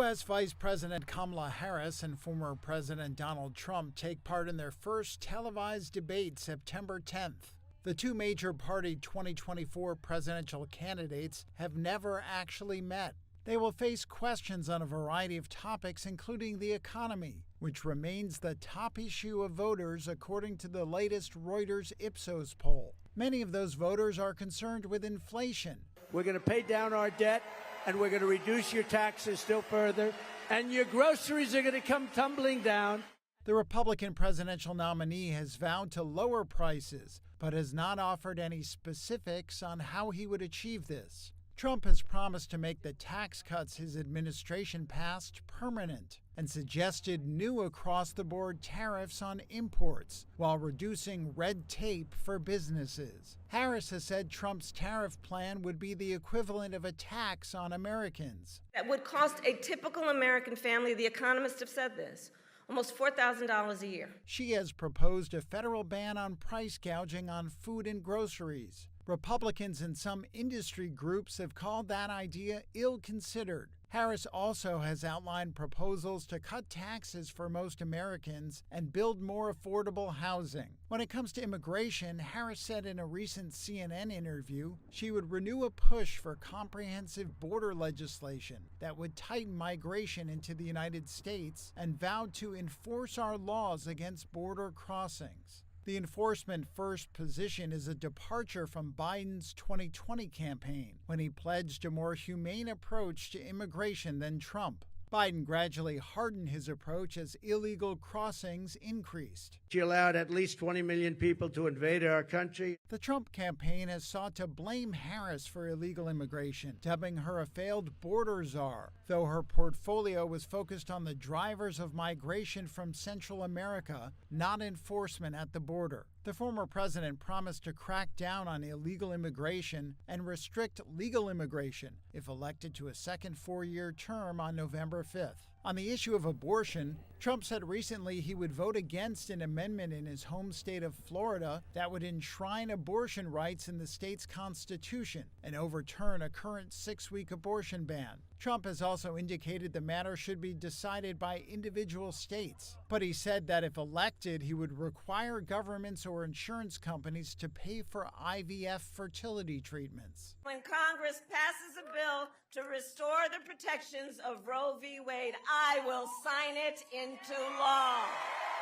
U.S. Vice President Kamala Harris and former President Donald Trump take part in their first televised debate September 10th. The two major party 2024 presidential candidates have never actually met. They will face questions on a variety of topics, including the economy, which remains the top issue of voters according to the latest Reuters Ipsos poll. Many of those voters are concerned with inflation. We're going to pay down our debt, and we're going to reduce your taxes still further, and your groceries are going to come tumbling down. The Republican presidential nominee has vowed to lower prices, but has not offered any specifics on how he would achieve this. Trump has promised to make the tax cuts his administration passed permanent and suggested new across-the-board tariffs on imports while reducing red tape for businesses. Harris has said Trump's tariff plan would be the equivalent of a tax on Americans. That would cost a typical American family, the economists have said this, almost $4,000 a year. She has proposed a federal ban on price gouging on food and groceries. Republicans and some industry groups have called that idea ill-considered. Harris also has outlined proposals to cut taxes for most Americans and build more affordable housing. When it comes to immigration, Harris said in a recent CNN interview she would renew a push for comprehensive border legislation that would tighten migration into the United States and vowed to enforce our laws against border crossings. The enforcement first position is a departure from Biden's 2020 campaign, when he pledged a more humane approach to immigration than Trump. Biden gradually hardened his approach as illegal crossings increased. She allowed at least 20 million people to invade our country. The Trump campaign has sought to blame Harris for illegal immigration, dubbing her a failed border czar, though her portfolio was focused on the drivers of migration from Central America, not enforcement at the border. The former president promised to crack down on illegal immigration and restrict legal immigration if elected to a second four-year term on November 5th. On the issue of abortion, Trump said recently he would vote against an amendment in his home state of Florida that would enshrine abortion rights in the state's constitution and overturn a current 6-week abortion ban. Trump has also indicated the matter should be decided by individual states, but he said that if elected, he would require governments or insurance companies to pay for IVF fertility treatments. When Congress passes a bill to restore the protections of Roe v. Wade, I will sign it into law.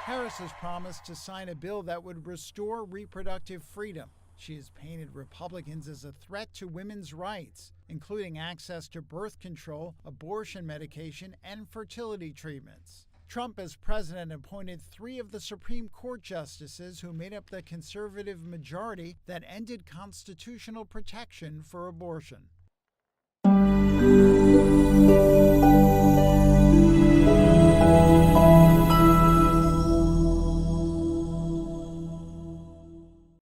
Harris has promised to sign a bill that would restore reproductive freedom. She has painted Republicans as a threat to women's rights, including access to birth control, abortion medication, and fertility treatments. Trump, as president, appointed 3 of the Supreme Court justices who made up the conservative majority that ended constitutional protection for abortion.